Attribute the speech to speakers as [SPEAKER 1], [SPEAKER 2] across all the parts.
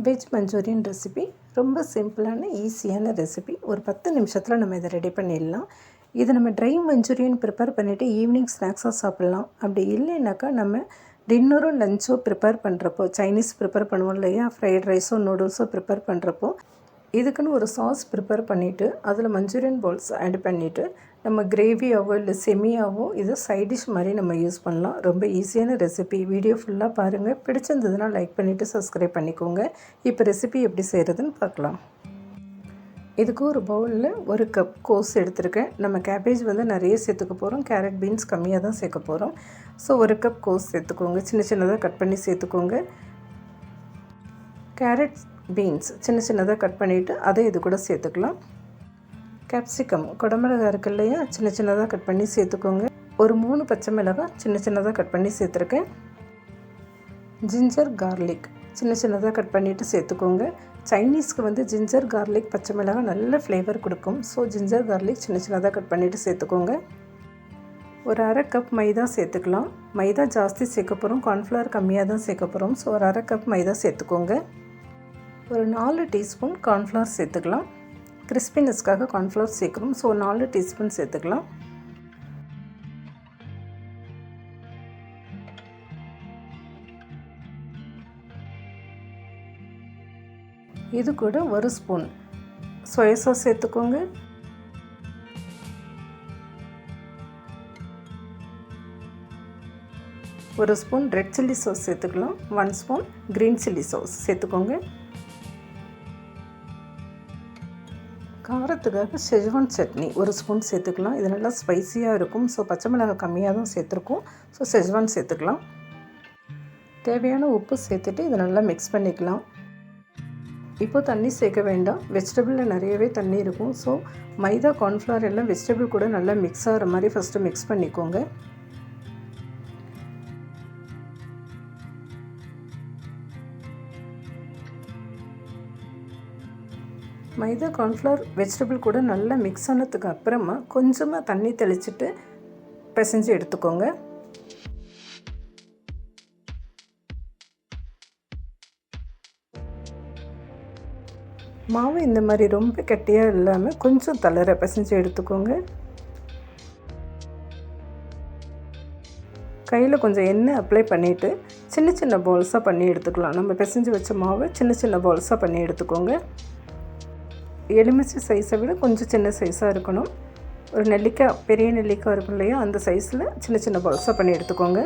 [SPEAKER 1] Veg Manchurian recipe ரொம்ப சிம்பிளான ஈஸியான ரெசிபி. ஒரு 10 நிமிஷத்தில் நம்ம இதை ரெடி பண்ணிடலாம். இது நம்ம ட்ரை மஞ்சூரியன் ப்ரிப்பேர் பண்ணிவிட்டு ஈவினிங் ஸ்நாக்ஸாக சாப்பிட்லாம். அப்படி இல்லைனாக்கா நம்ம டின்னரோ லஞ்சோ ப்ரிப்பேர் பண்ணுறப்போ, சைனீஸ் ப்ரிப்பேர் பண்ணுவோம் இல்லையா, ஃப்ரைட் ரைஸோ நூடுல்ஸோ ப்ரிப்பேர் பண்ணுறப்போ இதுக்குன்னு ஒரு சாஸ் ப்ரிப்பேர் பண்ணிவிட்டு அதில் மஞ்சூரியன் பால்ஸ் ஆட் பண்ணிவிட்டு நம்ம கிரேவியாவோ இல்லை செமியாவோ இதை சைட் டிஷ் மாதிரி நம்ம யூஸ் பண்ணலாம். ரொம்ப ஈஸியான ரெசிபி. வீடியோ ஃபுல்லாக பாருங்கள். பிடிச்சிருந்ததுன்னா லைக் பண்ணிவிட்டு சப்ஸ்கிரைப் பண்ணிக்கோங்க. இப்போ ரெசிபி எப்படி செய்கிறதுன்னு பார்க்கலாம். இதுக்கு ஒரு பவுலில் 1 கப் கோஸ் எடுத்துருக்கேன். நம்ம கேபேஜ் நிறைய சேர்த்துக்க போகிறோம். கேரட் பீன்ஸ் கம்மியாக தான் சேர்க்க போகிறோம். ஸோ 1 கப் கோஸ் சேர்த்துக்கோங்க. சின்ன சின்னதாக கட் பண்ணி சேர்த்துக்கோங்க. கேரட் பீன்ஸ் சின்ன சின்னதாக கட் பண்ணிவிட்டு அதை இது கூட சேர்த்துக்கலாம். கேப்சிகம் குடமிளகாய் இருக்கு இல்லையா, சின்ன சின்னதாக கட் பண்ணி சேர்த்துக்கோங்க. ஒரு 3 பச்சை மிளகாய் சின்ன சின்னதாக கட் பண்ணி சேர்த்துருக்கேன். ஜிஞ்சர் கார்லிக் சின்ன சின்னதாக கட் பண்ணிவிட்டு சேர்த்துக்கோங்க. சைனீஸ்க்கு ஜிஞ்சர் கார்லிக் பச்சை மிளகாய் நல்ல ஃப்ளேவர் கொடுக்கும். ஸோ ஜிஞ்சர் கார்லிக் சின்ன சின்னதாக கட் பண்ணிவிட்டு சேர்த்துக்கோங்க. ஒரு 1/2 கப் மைதா சேர்த்துக்கலாம். மைதா ஜாஸ்தி சேர்க்க போகிறோம், கார்ன்ஃப்ளவர் கம்மியாக தான் சேர்க்க போகிறோம். ஸோ ஒரு 1/2 கப் மைதா சேர்த்துக்கோங்க. ஒரு 4 டீஸ்பூன் கார்ன்ஃப்ளவர் சேர்த்துக்கலாம். கிறிஸ்பினஸ்க்காக கார்ன்ஃப்ளவர் சேர்க்குறோம். ஸோ 4 டீஸ்பூன் சேர்த்துக்கலாம். இது கூட 1 ஸ்பூன் சோயா சாஸ் சேர்த்துக்கோங்க. ஒரு ஸ்பூன் ரெட் சில்லி சாஸ் சேர்த்துக்கலாம். 1 ஸ்பூன் க்ரீன் சில்லி சாஸ் சேர்த்துக்கோங்க. காரத்துக்காக ஷெஜ்வான் சட்னி 1 ஸ்பூன் சேர்த்துக்கலாம். இது நல்லா ஸ்பைஸியாக இருக்கும். ஸோ பச்சை மிளகாய் கம்மியாக தான் சேர்த்துருக்கோம். ஸோ ஷெஜ்வான் சேர்த்துக்கலாம். தேவையான உப்பு சேர்த்துட்டு இதை நல்லா மிக்ஸ் பண்ணிக்கலாம். இப்போ தண்ணி சேர்க்க வேண்டாம். வெஜிடபிளில் நிறையவே தண்ணி இருக்கும். ஸோ மைதா கார்ன்ஃப்ளவர் எல்லாம் வெஜிடபிள் கூட நல்லா மிக்ஸ் ஆகிற மாதிரி ஃபஸ்ட்டு மிக்ஸ் பண்ணிக்கோங்க. மைதா கார்ன்ஃப்ளவர் வெஜிடபிள் கூட நல்லா மிக்ஸ் ஆனதுக்கு அப்புறமா கொஞ்சமாக தண்ணி தெளிச்சுட்டு பிசைஞ்சு எடுத்துக்கோங்க. மாவு இந்த மாதிரி ரொம்ப கெட்டியாக இல்லாமல் கொஞ்சம் தளர பிசைஞ்சு எடுத்துக்கோங்க. கையில் கொஞ்சம் எண்ணெய் அப்ளை பண்ணிவிட்டு சின்ன சின்ன பால்ஸாக பண்ணி எடுத்துக்கலாம். நம்ம பிசைஞ்சு வச்ச மாவை சின்ன சின்ன பால்ஸாக பண்ணி எடுத்துக்கோங்க. எலுமிச்சை சைஸை விட கொஞ்சம் சின்ன சைஸாக இருக்கணும். ஒரு நெல்லிக்காய், பெரிய நெல்லிக்காய் இருக்கும் இல்லையா, அந்த சைஸில் சின்ன சின்ன பால்ஸாக பண்ணி எடுத்துக்கோங்க.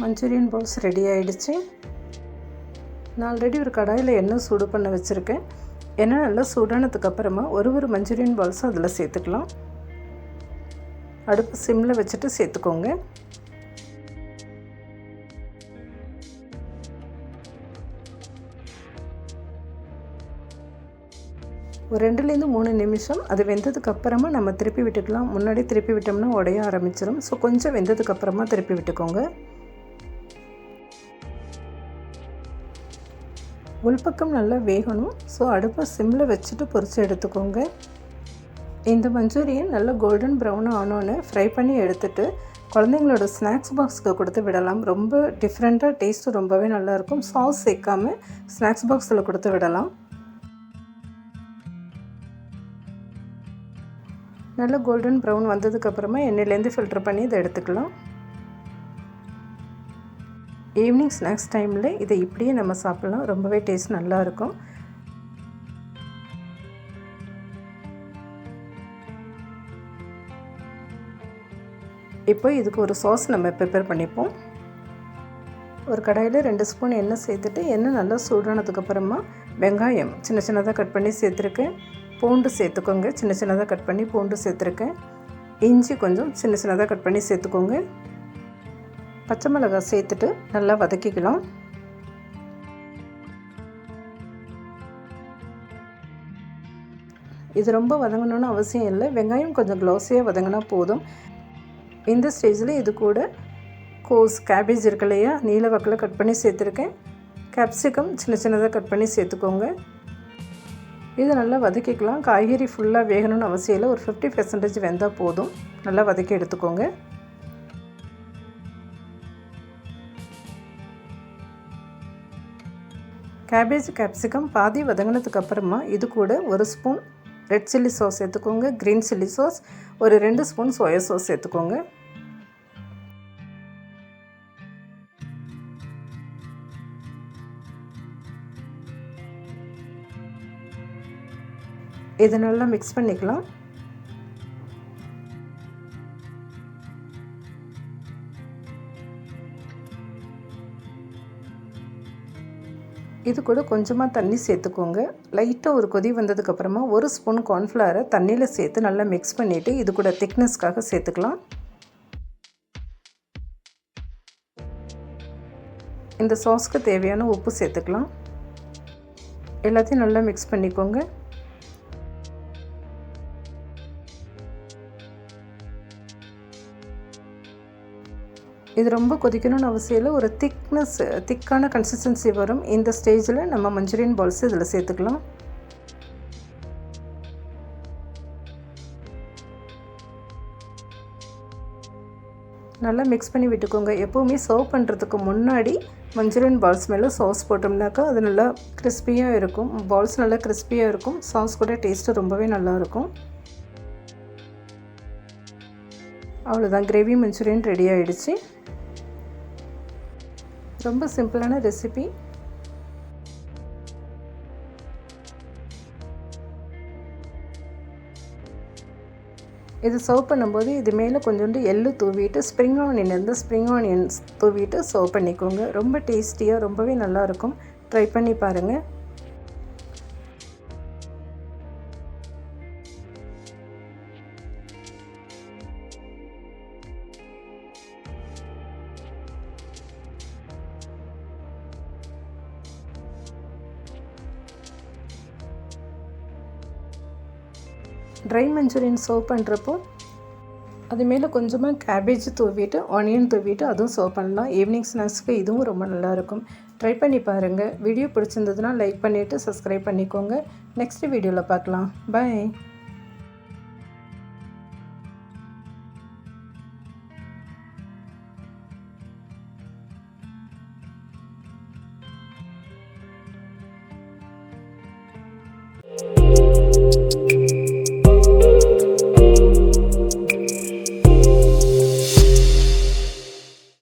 [SPEAKER 1] மஞ்சூரியன் பால்ஸ் ரெடி ஆகிடுச்சு. நான் ஆல்ரெடி ஒரு கடாயில் எண்ணெய் சூடு பண்ண வச்சுருக்கேன். எண்ணெய் நல்லா சூடானதுக்கப்புறமா ஒரு மஞ்சூரியன் பால்ஸும் அதில் சேர்த்துக்கலாம். அடுப்பு சிம்மில் வச்சுட்டு சேர்த்துக்கோங்க. ஒரு 2-3 நிமிஷம் அது வெந்ததுக்கப்புறமா நம்ம திருப்பி விட்டுக்கலாம். முன்னாடி திருப்பி விட்டோம்னா உடைய ஆரம்பிச்சிடும். ஸோ கொஞ்சம் வெந்ததுக்கப்புறமா திருப்பி விட்டுக்கோங்க. உள்பக்கம் நல்லா வேகணும். ஸோ அடுப்பை சிம்மில் வச்சுட்டு பொரித்து எடுத்துக்கோங்க. இந்த மஞ்சூரியன் நல்லா கோல்டன் ப்ரௌனாக ஆனோன்னு ஃப்ரை பண்ணி எடுத்துகிட்டு குழந்தைங்களோட ஸ்நாக்ஸ் பாக்ஸுக்கு கொடுத்து விடலாம். ரொம்ப டிஃப்ரெண்ட்டாக டேஸ்ட்டு ரொம்பவே நல்லாயிருக்கும். சாஸ் சேர்க்காமல் ஸ்நாக்ஸ் பாக்ஸில் கொடுத்து விடலாம். நல்லா கோல்டன் ப்ரௌன் வந்ததுக்கப்புறமா எண்ணெயிலேருந்து ஃபில்டர் பண்ணி இதை எடுத்துக்கலாம். ஈவினிங் ஸ்நாக்ஸ் டைமில் இதை இப்படியே நம்ம சாப்பிட்லாம். ரொம்பவே டேஸ்ட் நல்லாயிருக்கும். இப்போ இதுக்கு ஒரு சாஸ் நம்ம ப்ரிப்பேர் பண்ணிப்போம். ஒரு கடாயில் 2 ஸ்பூன் எண்ணெய் சேர்த்துட்டு எண்ணெய் நல்லா சூடானதுக்கப்புறமா வெங்காயம் சின்ன சின்னதாக கட் பண்ணி சேர்த்துருக்கேன். பூண்டு சேர்த்துக்கோங்க. சின்ன சின்னதாக கட் பண்ணி பூண்டு சேர்த்துருக்கேன். இஞ்சி கொஞ்சம் சின்ன சின்னதாக கட் பண்ணி சேர்த்துக்கோங்க. பச்சை மிளகாய் சேர்த்துட்டு நல்லா வதக்கிக்கலாம். இது ரொம்ப வதங்கணும்னு அவசியம் இல்லை. வெங்காயம் கொஞ்சம் க்ளோஸியாக வதங்கினா போதும். இந்த ஸ்டேஜில் இது கூட கோஸ், கேபேஜ் இருக்கு இல்லையா, நீல வாக்கில் கட் பண்ணி சேர்த்துருக்கேன். கேப்சிகம் சின்ன சின்னதாக கட் பண்ணி சேர்த்துக்கோங்க. இது நல்லா வதக்கிக்கலாம். காய்கறி ஃபுல்லாக வேகணும்னு அவசியம் இல்லை. ஒரு 50% வெந்தால் போதும். நல்லா வதக்கி எடுத்துக்கோங்க. கேபேஜ் கேப்சிகம் பாதி வதங்கினதுக்கு அப்புறமா இது கூட 1 ஸ்பூன் ரெட் சில்லி சாஸ் சேர்த்துக்கோங்க. க்ரீன் சில்லி சாஸ், ஒரு 2 ஸ்பூன் சோயா சாஸ் சேர்த்துக்கோங்க. இதை நல்லா மிக்ஸ் பண்ணிக்கலாம். இது கூட கொஞ்சமாக தண்ணி சேர்த்துக்கோங்க. லைட்டாக ஒரு கொதி வந்ததுக்கப்புறமா 1 ஸ்பூன் கார்ன்ஃப்ளவரை தண்ணியில் சேர்த்து நல்லா மிக்ஸ் பண்ணிவிட்டு இது கூட திக்னஸ்க்காக சேர்த்துக்கலாம். இந்த சாஸ்க்கு தேவையான உப்பு சேர்த்துக்கலாம். எல்லாத்தையும் நல்லா மிக்ஸ் பண்ணிக்கோங்க. இது ரொம்ப கொதிக்கணும்னு அவசியம் இல்லை. ஒரு திக்கான கன்சிஸ்டன்சி வரும். இந்த ஸ்டேஜில் நம்ம மஞ்சூரியன் பால்ஸ் இதில் சேர்த்துக்கலாம். நல்லா மிக்ஸ் பண்ணி விட்டுக்கோங்க. எப்போவுமே சர்வ் பண்ணுறதுக்கு முன்னாடி மஞ்சூரியன் பால்ஸ் மேலே சாஸ் போட்டோம்னாக்கா அது நல்லா கிறிஸ்பியாக இருக்கும். பால்ஸ் நல்லா கிறிஸ்பியாக இருக்கும். சாஸ் கூட டேஸ்ட்டு ரொம்பவே நல்லாயிருக்கும். அவ்வளோதான், கிரேவி மஞ்சூரியன் ரெடி ஆகிடுச்சு. ரொம்ப சிம்பிளான ரெசிபி. இது சர்வ் பண்ணும்போது இது மேலே கொஞ்சோண்டு எள்ளு தூவிட்டு ஸ்ப்ரிங் ஆனியன் இருந்தால் ஸ்ப்ரிங் ஆனியன்ஸ் தூவிட்டு சர்வ் பண்ணிக்கோங்க. ரொம்ப டேஸ்டியாக ரொம்பவே நல்லாயிருக்கும். ட்ரை பண்ணி பாருங்கள். ட்ரை மஞ்சூரியன் சர்வ் பண்ணுறப்போ அது மேலே கொஞ்சமாக கேபேஜ் தூவிட்டு ஆனியன் தூவிட்டு அதுவும் சர்வ் பண்ணலாம். ஈவினிங் ஸ்நாக்ஸுக்கு இதுவும் ரொம்ப நல்லாயிருக்கும். ட்ரை பண்ணி பாருங்கள். வீடியோ பிடிச்சிருந்ததுன்னா லைக் பண்ணிவிட்டு சப்ஸ்கிரைப் பண்ணிக்கோங்க. நெக்ஸ்ட் வீடியோவில் பார்க்கலாம். பாய்.